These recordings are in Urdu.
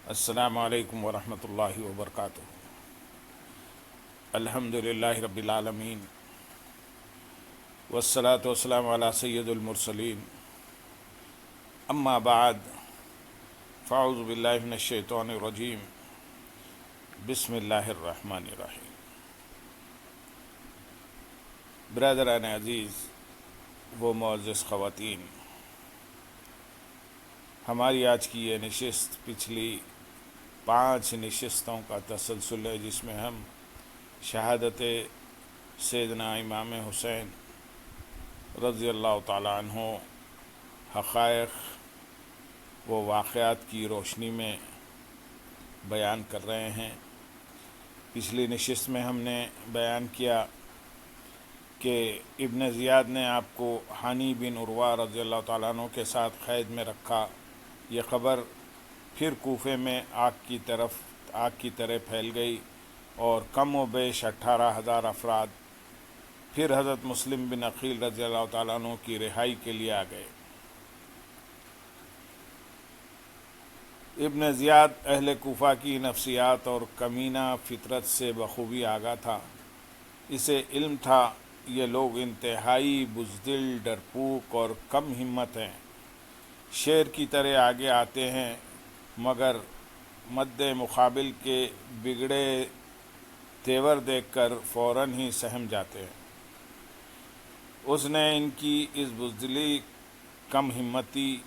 السلام علیکم ورحمۃ اللہ وبرکاتہ۔ الحمد للہ رب العالمین والصلاة والسلام علی سید المرسلین، اما بعد فاعوذ باللہ من الشیطان الرجیم، بسم اللہ الرحمن الرحیم۔ برادران عزیز و معزز خواتین، ہماری آج کی یہ نشست پچھلی 5 نشستوں کا تسلسل ہے، جس میں ہم شہادت سیدنا امام حسین رضی اللہ تعالیٰ عنہ حقائق و واقعات کی روشنی میں بیان کر رہے ہیں۔ پچھلی نشست میں ہم نے بیان کیا کہ ابن زیاد نے آپ کو ہانی بن عروہ رضی اللہ تعالیٰ عنہ کے ساتھ قید میں رکھا۔ یہ خبر پھر کوفے میں آگ کی طرح پھیل گئی اور کم و بیش 18,000 افراد پھر حضرت مسلم بن عقیل رضی اللہ تعالیٰ عنہ کی رہائی کے لیے آ گئے۔ ابن زیاد اہل کوفہ کی نفسیات اور کمینہ فطرت سے بخوبی آگاہ تھا۔ اسے علم تھا یہ لوگ انتہائی بزدل، ڈرپوک اور کم ہمت ہیں، شیر کی طرح آگے آتے ہیں مگر مد مقابل کے بگڑے تیور دیکھ کر فوراً ہی سہم جاتے ہیں۔ اس نے ان کی اس بزدلی، کم ہمتی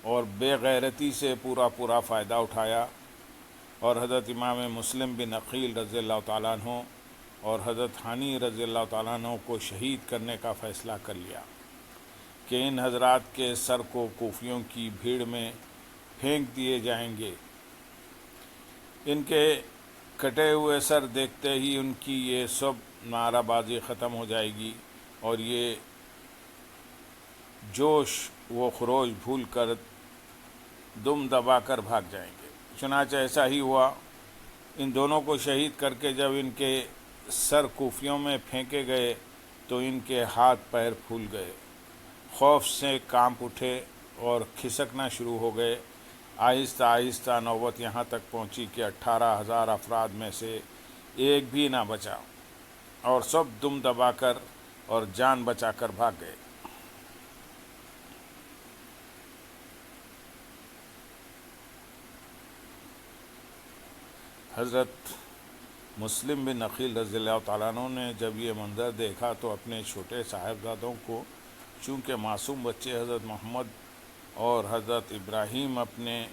اور بے غیرتی سے پورا فائدہ اٹھایا اور حضرت امام مسلم بن عقیل رضی اللہ تعالیٰ عنہ اور حضرت ہانی رضی اللہ تعالیٰ عنہ کو شہید کرنے کا فیصلہ کر لیا کہ ان حضرات کے سر کو کوفیوں کی بھیڑ میں پھینک دیے جائیں گے۔ ان کے کٹے ہوئے سر دیکھتے ہی ان کی یہ سب نعرہ بازی ختم ہو جائے گی اور یہ جوش و خروش بھول کر دم دبا کر بھاگ جائیں گے۔ چنانچہ ایسا ہی ہوا۔ ان دونوں کو شہید کر کے جب ان کے سر کوفیوں میں پھینکے گئے تو ان کے ہاتھ پیر پھول گئے، خوف سے کانپ اٹھے اور کھسکنا شروع ہو گئے۔ آہستہ آہستہ نوبت یہاں تک پہنچی کہ 18,000 افراد میں سے ایک بھی نہ بچا اور سب دم دبا کر اور جان بچا کر بھاگ گئے۔ حضرت مسلم بن عقیل رضی اللہ تعالیٰ عنہ نے جب یہ منظر دیکھا تو اپنے چھوٹے صاحبزادوں کو، چونکہ معصوم بچے حضرت محمد اور حضرت ابراہیم اپنے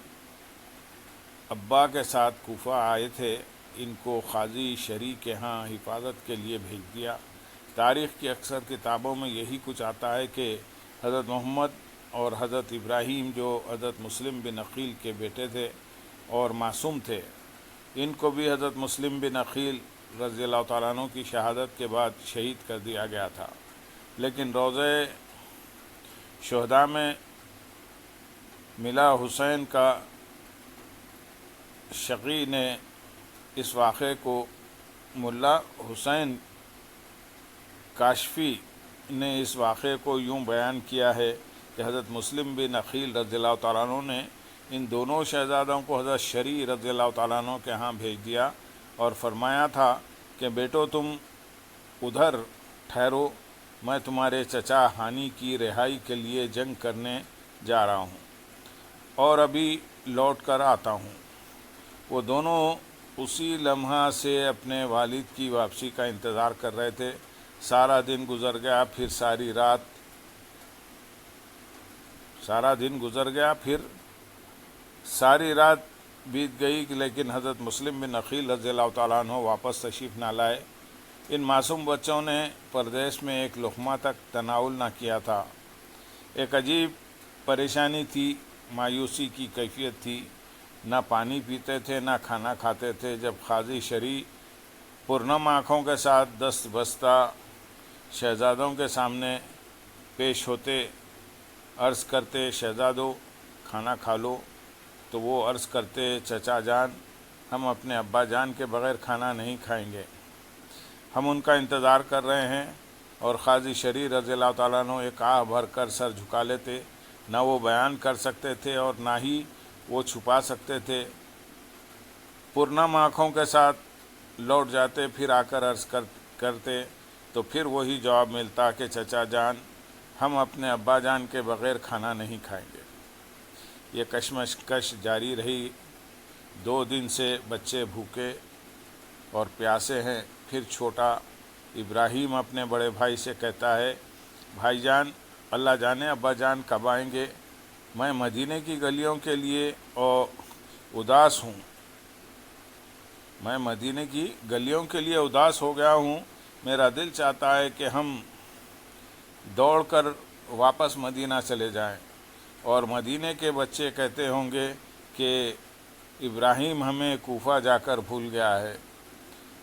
ابا کے ساتھ کوفہ آئے تھے، ان کو قاضی شرعی کے ہاں حفاظت کے لیے بھیج دیا۔ تاریخ کی اکثر کتابوں میں یہی کچھ آتا ہے کہ حضرت محمد اور حضرت ابراہیم، جو حضرت مسلم بن عقیل کے بیٹے تھے اور معصوم تھے، ان کو بھی حضرت مسلم بن عقیل رضی اللہ تعالیٰ عنہ کی شہادت کے بعد شہید کر دیا گیا تھا، لیکن روضہ شہداء میں ملا حسین کا شقی نے اس واقعے کو، ملا حسین کاشفی نے اس واقعے کو یوں بیان کیا ہے کہ حضرت مسلم بن عقیل رضی اللہ تعالیٰ عنہ نے ان دونوں شہزادوں کو حضرت شرعی رضی اللہ تعالیٰ عنہ کے ہاں بھیج دیا اور فرمایا تھا کہ بیٹو تم ادھر ٹھہرو، میں تمہارے چچا ہانی کی رہائی کے لیے جنگ کرنے جا رہا ہوں اور ابھی لوٹ کر آتا ہوں۔ وہ دونوں اسی لمحہ سے اپنے والد کی واپسی کا انتظار کر رہے تھے۔ سارا دن گزر گیا، پھر ساری رات بیت گئی، لیکن حضرت مسلم بن عقیل رضی اللہ تعالیٰ عنہ واپس تشریف نہ لائے۔ ان معصوم بچوں نے پردیس میں ایک لقمہ تک تناول نہ کیا تھا۔ ایک عجیب پریشانی تھی، مایوسی کی کیفیت تھی، نہ پانی پیتے تھے نہ کھانا کھاتے تھے۔ جب قاضی شرعی پرنم آنکھوں کے ساتھ دست بستہ شہزادوں کے سامنے پیش ہوتے، عرض کرتے شہزادو کھانا کھا لو، تو وہ عرض کرتے چچا جان ہم اپنے ابا جان کے بغیر کھانا نہیں کھائیں گے، ہم ان کا انتظار کر رہے ہیں۔ اور قاضی شرعی رضی اللہ تعالیٰ عنہ ایک آہ بھر کر سر جھکا لیتے، نہ وہ بیان کر سکتے تھے اور نہ ہی وہ چھپا سکتے تھے پرنم آنکھوں کے ساتھ لوٹ جاتے، پھر آ کر عرض کرتے تو پھر وہی جواب ملتا کہ چچا جان، ہم اپنے ابا جان کے بغیر کھانا نہیں کھائیں گے۔ یہ کشمکش جاری رہی۔ 2 دن سے بچے بھوکے اور پیاسے ہیں۔ پھر چھوٹا ابراہیم اپنے بڑے بھائی سے کہتا ہے، بھائی جان، اللہ جانے ابا جان کب آئیں گے، میں مدینے کی گلیوں کے لیے اداس ہوں، ہو گیا ہوں۔ میرا دل چاہتا ہے کہ ہم دوڑ کر واپس مدینہ چلے جائیں، اور مدینے کے بچے کہتے ہوں گے کہ ابراہیم ہمیں کوفہ جا کر بھول گیا ہے۔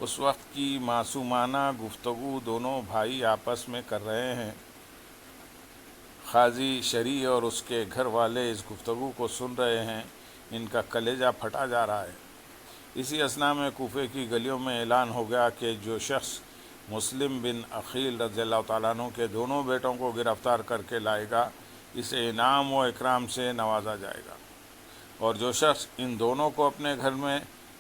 اس وقت کی معصومانہ گفتگو دونوں بھائی آپس میں کر رہے ہیں۔ قاضی شرح اور اس کے گھر والے اس گفتگو کو سن رہے ہیں، ان کا کلیجہ پھٹا جا رہا ہے۔ اسی اثنا میں کوفے کی گلیوں میں اعلان ہو گیا کہ جو شخص مسلم بن عقیل رضی اللہ تعالیٰ عنہ کے دونوں بیٹوں کو گرفتار کر کے لائے گا، اسے انعام و اکرام سے نوازا جائے گا، اور جو شخص ان دونوں کو اپنے گھر میں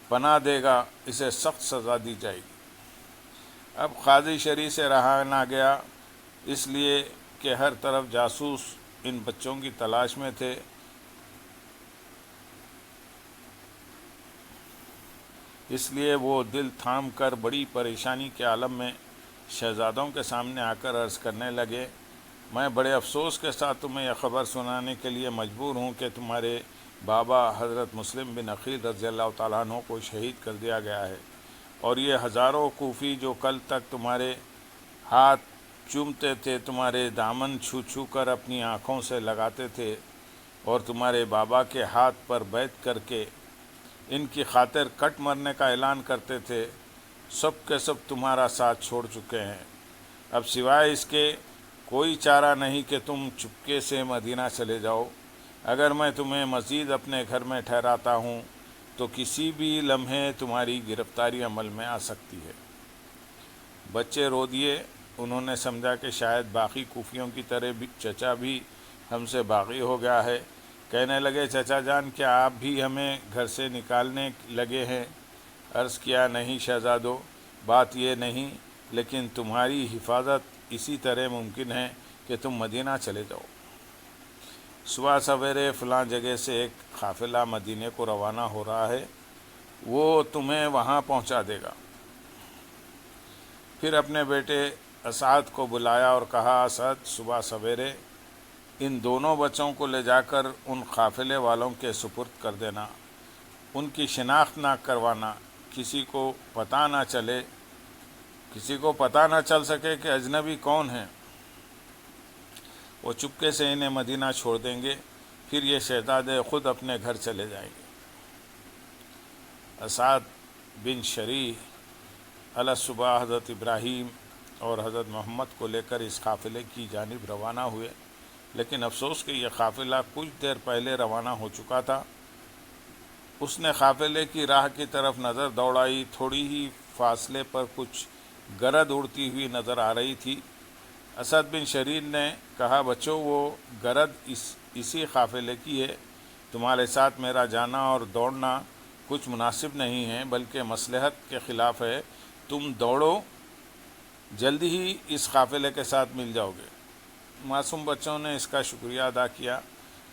پناہ دے گا، اسے سخت سزا دی جائے گی۔ اب قاضی شرح سے رہا نہ گیا، اس لیے کہ ہر طرف جاسوس ان بچوں کی تلاش میں تھے۔ اس لیے وہ دل تھام کر بڑی پریشانی کے عالم میں شہزادوں کے سامنے آ کر عرض کرنے لگے، میں بڑے افسوس کے ساتھ تمہیں یہ خبر سنانے کے لیے مجبور ہوں کہ تمہارے بابا حضرت مسلم بن عقیل رضی اللہ تعالیٰ عنہ کو شہید کر دیا گیا ہے، اور یہ ہزاروں کوفی جو کل تک تمہارے ہاتھ چومتے تھے، تمہارے دامن چھو چھو کر اپنی آنکھوں سے لگاتے تھے، اور تمہارے بابا کے ہاتھ پر بیعت کر کے ان کی خاطر کٹ مرنے کا اعلان کرتے تھے، سب کے سب تمہارا ساتھ چھوڑ چکے ہیں۔ اب سوائے اس کے کوئی چارہ نہیں کہ تم چپکے سے مدینہ چلے جاؤ۔ اگر میں تمہیں مزید اپنے گھر میں ٹھہراتا ہوں تو کسی بھی لمحے تمہاری گرفتاری عمل میں آ سکتی ہے۔ بچے رو دیے۔ انہوں نے سمجھا کہ شاید باقی کوفیوں کی طرح بھی چچا بھی ہم سے باغی ہو گیا ہے۔ کہنے لگے، چچا جان، کیا آپ بھی ہمیں گھر سے نکالنے لگے ہیں؟ عرض کیا، نہیں شہزادو، بات یہ نہیں، لیکن تمہاری حفاظت اسی طرح ممکن ہے کہ تم مدینہ چلے جاؤ۔ صبح سویرے فلاں جگہ سے ایک قافلہ مدینے کو روانہ ہو رہا ہے، وہ تمہیں وہاں پہنچا دے گا۔ پھر اپنے بیٹے اسعد کو بلایا اور کہا، اسعد، صبح سویرے ان دونوں بچوں کو لے جا کر ان قافلے والوں کے سپرد کر دینا، ان کی شناخت نہ کروانا، کسی کو پتہ نہ چل سکے کہ اجنبی کون ہیں۔ وہ چپکے سے انہیں مدینہ چھوڑ دیں گے، پھر یہ شہزادے خود اپنے گھر چلے جائیں گے۔ اسعد بن شریح علیہ صبح حضرت ابراہیم اور حضرت محمد کو لے کر اس قافلے کی جانب روانہ ہوئے، لیکن افسوس کہ یہ قافلہ کچھ دیر پہلے روانہ ہو چکا تھا۔ اس نے قافلے کی راہ کی طرف نظر دوڑائی، تھوڑی ہی فاصلے پر کچھ گرد اڑتی ہوئی نظر آ رہی تھی۔ اسد بن شریح نے کہا، بچوں، وہ گرد اسی قافلے کی ہے، تمہارے ساتھ میرا جانا اور دوڑنا کچھ مناسب نہیں ہے، بلکہ مصلحت کے خلاف ہے، تم دوڑو، جلدی ہی اس قافلے کے ساتھ مل جاؤ گے۔ معصوم بچوں نے اس کا شکریہ ادا کیا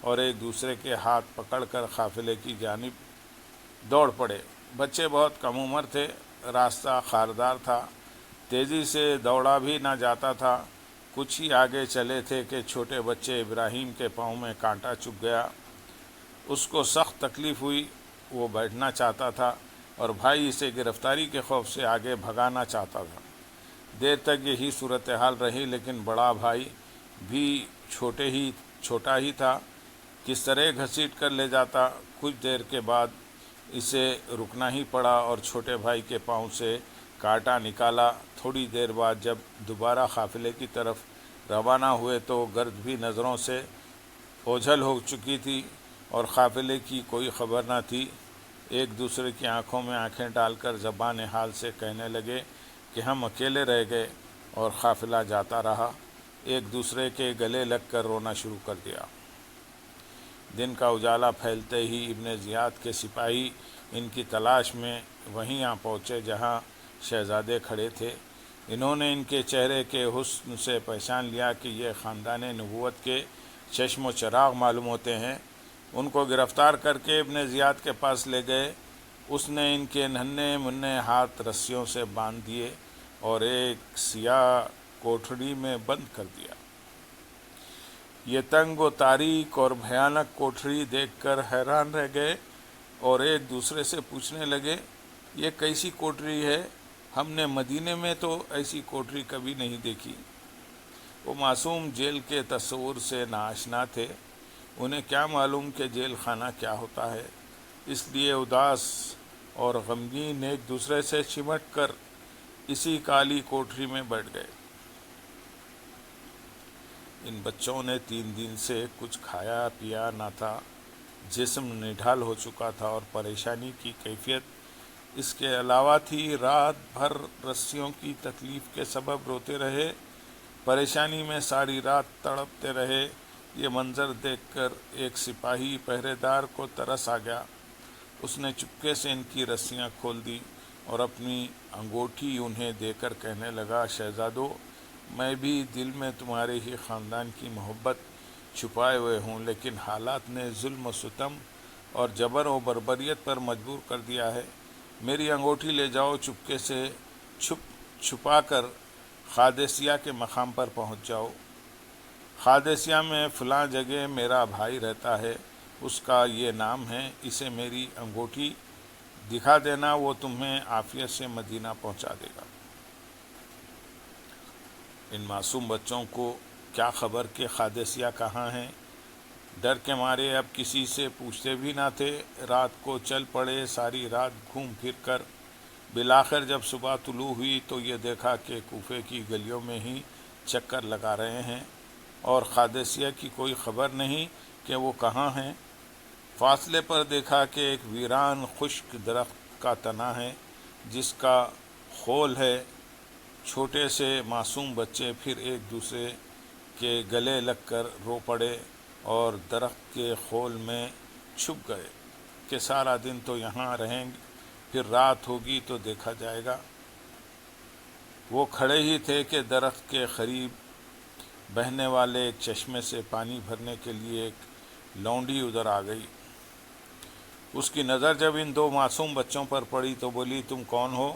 اور ایک دوسرے کے ہاتھ پکڑ کر قافلے کی جانب دوڑ پڑے۔ بچے بہت کم عمر تھے، راستہ خاردار تھا، تیزی سے دوڑا بھی نہ جاتا تھا۔ کچھ ہی آگے چلے تھے کہ چھوٹے بچے ابراہیم کے پاؤں میں کانٹا چبھ گیا۔ اس کو سخت تکلیف ہوئی، وہ بیٹھنا چاہتا تھا اور بھائی اسے گرفتاری کے خوف سے آگے بھگانا چاہتا تھا۔ دیر تک یہی صورتحال رہی، لیکن بڑا بھائی بھی چھوٹا ہی تھا، کس طرح گھسیٹ کر لے جاتا۔ کچھ دیر کے بعد اسے رکنا ہی پڑا اور چھوٹے بھائی کے پاؤں سے کانٹا نکالا۔ تھوڑی دیر بعد جب دوبارہ قافلے کی طرف روانہ ہوئے تو گرد بھی نظروں سے اوجھل ہو چکی تھی اور قافلے کی کوئی خبر نہ تھی۔ ایک دوسرے کی آنکھوں میں آنکھیں ڈال کر زبان حال سے کہنے لگے کہ ہم اکیلے رہ گئے اور قافلہ جاتا رہا۔ ایک دوسرے کے گلے لگ کر رونا شروع کر دیا۔ دن کا اجالا پھیلتے ہی ابن زیاد کے سپاہی ان کی تلاش میں وہیں آ پہنچے جہاں شہزادے کھڑے تھے۔ انہوں نے ان کے چہرے کے حسن سے پہچان لیا کہ یہ خاندان نبوت کے چشم و چراغ معلوم ہوتے ہیں۔ ان کو گرفتار کر کے ابن زیاد کے پاس لے گئے۔ اس نے ان کے ننھے منھے ہاتھ رسیوں سے باندھ دیے اور ایک سیاہ کوٹھڑی میں بند کر دیا۔ یہ تنگ و تاریک اور بھیانک کوٹھڑی دیکھ کر حیران رہ گئے اور ایک دوسرے سے پوچھنے لگے، یہ کیسی کوٹھڑی ہے؟ ہم نے مدینے میں تو ایسی کوٹھڑی کبھی نہیں دیکھی۔ وہ معصوم جیل کے تصور سے ناآشنا تھے۔ انہیں کیا معلوم کہ جیل خانہ کیا ہوتا ہے، اس لیے اداس اور غمگین ایک دوسرے سے چمٹ کر اسی کالی کوٹھری میں بیٹھ گئے۔ ان بچوں نے 3 دن سے کچھ کھایا پیا نہ تھا، جسم نڈھال ہو چکا تھا اور پریشانی کی کیفیت اس کے علاوہ تھی۔ رات بھر رسیوں کی تکلیف کے سبب روتے رہے، پریشانی میں ساری رات تڑپتے رہے۔ یہ منظر دیکھ کر ایک سپاہی پہرے دار کو ترس آ گیا۔ اس نے چپکے سے ان کی رسیاں کھول دی اور اپنی انگوٹھی انہیں دے کر کہنے لگا، شہزادو، میں بھی دل میں تمہارے ہی خاندان کی محبت چھپائے ہوئے ہوں، لیکن حالات نے ظلم و ستم اور جبر و بربریت پر مجبور کر دیا ہے۔ میری انگوٹھی لے جاؤ، چپکے سے چھپا کر قادسیہ کے مقام پر پہنچ جاؤ۔ قادسیہ میں فلاں جگہ میرا بھائی رہتا ہے، اس کا یہ نام ہے، اسے میری انگوٹھی دکھا دینا، وہ تمہیں عافیت سے مدینہ پہنچا دے گا۔ ان معصوم بچوں کو کیا خبر کہ قادسیہ کہاں ہے؟ ڈر کے مارے اب کسی سے پوچھتے بھی نہ تھے۔ رات کو چل پڑے، ساری رات گھوم پھر کر بالآخر جب صبح طلوع ہوئی تو یہ دیکھا کہ کوفے کی گلیوں میں ہی چکر لگا رہے ہیں اور قادسیہ کی کوئی خبر نہیں کہ وہ کہاں ہیں۔ فاصلے پر دیکھا کہ ایک ویران خشک درخت کا تنا ہے جس کا خول ہے۔ چھوٹے سے معصوم بچے پھر ایک دوسرے کے گلے لگ کر رو پڑے اور درخت کے خول میں چھپ گئے کہ سارا دن تو یہاں رہیں گے، پھر رات ہوگی تو دیکھا جائے گا۔ وہ کھڑے ہی تھے کہ درخت کے قریب بہنے والے ایک چشمے سے پانی بھرنے کے لیے ایک لونڈی ادھر آ گئی۔ اس کی نظر جب ان 2 معصوم بچوں پر پڑی تو بولی، تم کون ہو؟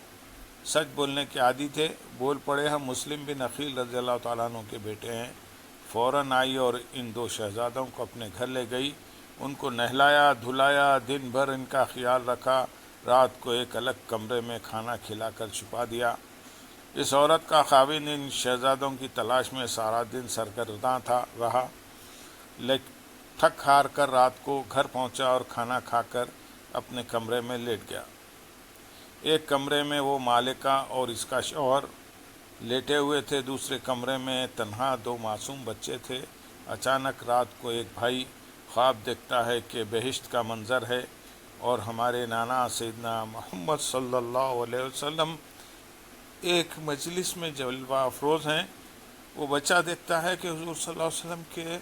سچ بولنے کے عادی تھے، بول پڑے، ہم مسلم بن عقیل رضی اللہ تعالیٰ عنہ کے بیٹے ہیں۔ فوراً آئی اور ان 2 شہزادوں کو اپنے گھر لے گئی، ان کو نہلایا دھلایا، دن بھر ان کا خیال رکھا، رات کو ایک الگ کمرے میں کھانا کھلا کر چھپا دیا۔ اس عورت کا خاوند ان شہزادوں کی تلاش میں سارا دن سرگرداں رہا، لیکن تھک ہار کر رات کو گھر پہنچا اور کھانا کھا کر اپنے کمرے میں لیٹ گیا۔ ایک کمرے میں وہ مالکہ اور اس کا شوہر لیٹے ہوئے تھے، دوسرے کمرے میں تنہا 2 معصوم بچے تھے۔ اچانک رات کو ایک بھائی خواب دیکھتا ہے کہ بہشت کا منظر ہے اور ہمارے نانا سیدنا محمد صلی اللہ علیہ وسلم ایک مجلس میں جلوہ افروز ہیں۔ وہ بچہ دیکھتا ہے کہ حضور صلی اللہ علیہ وسلم کے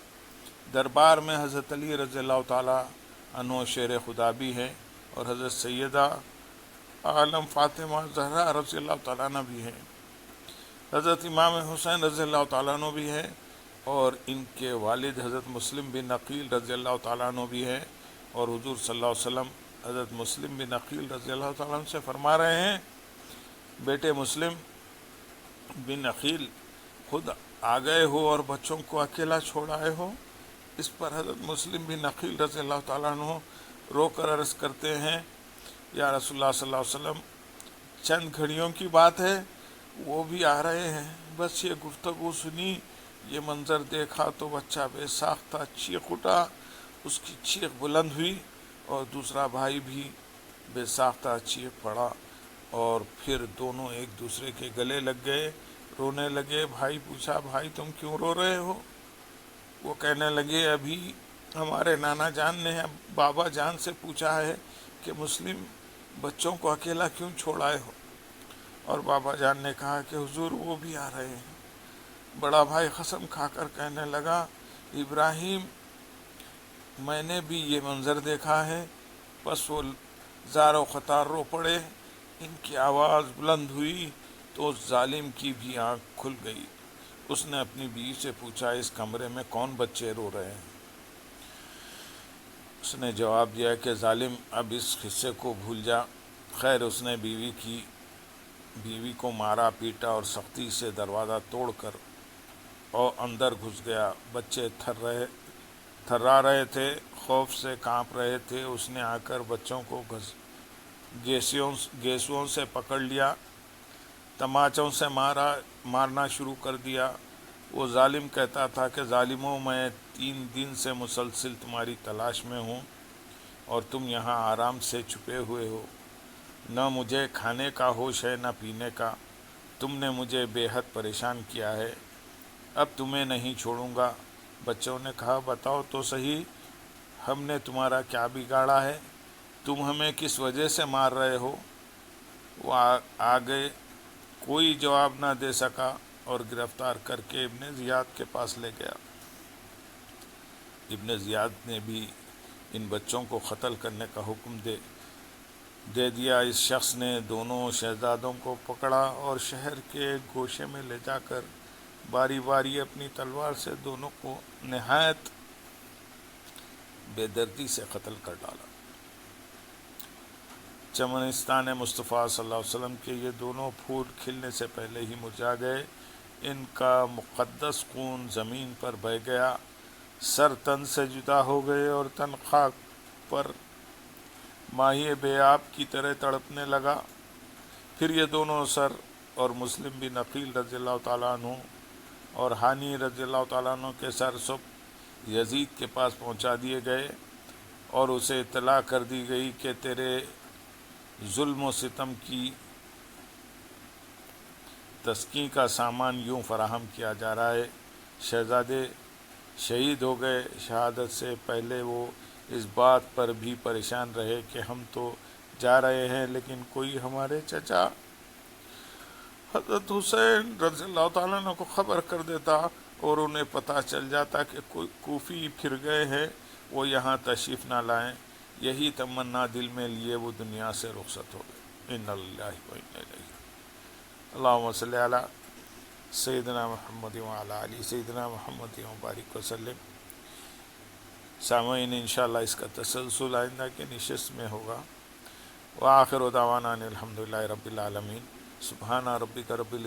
دربار میں حضرت علی رضی اللہ تعالیٰ عنہ شیر خدا بھی ہیں اور حضرت سیدہ عالم فاطمہ زہرا رضی اللہ تعالیٰ عنہ بھی ہیں، حضرت امام حسین رضی اللہ تعالیٰ عنہ بھی ہیں اور ان کے والد حضرت مسلم بن عقیل رضی اللہ تعالیٰ عنہ بھی ہیں۔ اور حضور صلی اللہ علیہ وسلم حضرت مسلم بن عقیل رضی اللہ تعالیٰ عنہ سے فرما رہے ہیں، بیٹے مسلم بن عقیل، خود آ گئے ہو اور بچوں کو اکیلا چھوڑ آئے ہو؟ اس پر حضرت مسلم بن عقیل رضی اللہ تعالیٰ عنہ رو کر عرض کرتے ہیں، یا رسول اللہ صلی اللہ علیہ وسلم، چند گھڑیوں کی بات ہے، وہ بھی آ رہے ہیں۔ بس یہ گفتگو سنی، یہ منظر دیکھا تو بچہ بے ساختہ چیخ اٹھا، اس کی چیخ بلند ہوئی اور دوسرا بھائی بھی بے ساختہ چیخ پڑا اور پھر دونوں ایک دوسرے کے گلے لگ گئے، رونے لگے۔ بھائی پوچھا، بھائی تم کیوں رو رہے ہو؟ وہ کہنے لگے، ابھی ہمارے نانا جان نے بابا جان سے پوچھا ہے کہ مسلم بچوں کو اکیلا کیوں چھوڑ آئے ہو؟ اور بابا جان نے کہا کہ حضور وہ بھی آ رہے ہیں۔ بڑا بھائی قسم کھا کر کہنے لگا، ابراہیم میں نے بھی یہ منظر دیکھا ہے۔ بس وہ زار و قطار رو پڑے، ان کی آواز بلند ہوئی تو اس ظالم کی بھی آنکھ کھل گئی۔ اس نے اپنی بیوی سے پوچھا، اس کمرے میں کون بچے رو رہے ہیں؟ اس نے جواب دیا کہ ظالم اب اس قصے کو بھول جا۔ خیر اس نے بیوی کو مارا پیٹا اور سختی سے دروازہ توڑ کر اور اندر گھس گیا۔ بچے تھرا رہے تھے، خوف سے کانپ رہے تھے۔ اس نے آ کر بچوں کو گیسوں سے پکڑ لیا، تماچوں سے مارنا شروع کر دیا۔ وہ ظالم کہتا تھا کہ ظالموں، میں 3 دن سے مسلسل تمہاری تلاش میں ہوں اور تم یہاں آرام سے چھپے ہوئے ہو۔ نہ مجھے کھانے کا ہوش ہے نہ پینے کا۔ تم نے مجھے بے حد پریشان کیا ہے، اب تمہیں نہیں چھوڑوں گا۔ بچوں نے کہا، بتاؤ تو صحیح، ہم نے تمہارا کیا بگاڑا ہے؟ تم ہمیں کس وجہ سے مار رہے ہو؟ وہ آگے کوئی جواب نہ دے سکا اور گرفتار کر کے ابن زیاد کے پاس لے گیا۔ ابن زیاد نے بھی ان بچوں کو قتل کرنے کا حکم دے دیا۔ اس شخص نے دونوں شہزادوں کو پکڑا اور شہر کے گوشے میں لے جا کر باری باری اپنی تلوار سے دونوں کو نہایت بے دردی سے قتل کر ڈالا۔ چمنستان مصطفیٰ صلی اللہ علیہ وسلم کے یہ دونوں پھول کھلنے سے پہلے ہی مرجھا گئے۔ ان کا مقدس خون زمین پر بہہ گیا، سر تن سے جدا ہو گئے اور تن خاک پر ماہی بے آب کی طرح تڑپنے لگا۔ پھر یہ دونوں سر اور مسلم بن عقیل رضی اللہ تعالیٰ عنہ اور ہانی رضی اللہ تعالیٰ عنہ کے سر صبح یزید کے پاس پہنچا دیے گئے اور اسے اطلاع کر دی گئی کہ تیرے ظلم و ستم کی تسکین کا سامان یوں فراہم کیا جا رہا ہے۔ شہزادے شہید ہو گئے۔ شہادت سے پہلے وہ اس بات پر بھی پریشان رہے کہ ہم تو جا رہے ہیں، لیکن کوئی ہمارے چچا حضرت حسین رضی اللہ تعالیٰ عنہ کو خبر کر دیتا اور انہیں پتہ چل جاتا کہ کوئی کوفی پھر گئے ہیں، وہ یہاں تشریف نہ لائیں۔ یہی تمنا دل میں لیے وہ دنیا سے رخصت ہو گئے۔ انا للہ و انا الیہ۔ اللہم صلی علی سیدنا محمد وعلی آلہ سیدنا محمد وبارک وسلم۔ سامعین، انشاءاللہ اس کا تسلسل آئندہ کی نشست میں ہوگا۔ وآخر دعوانا ان الحمدللہ رب العالمین۔ سبحان ربک رب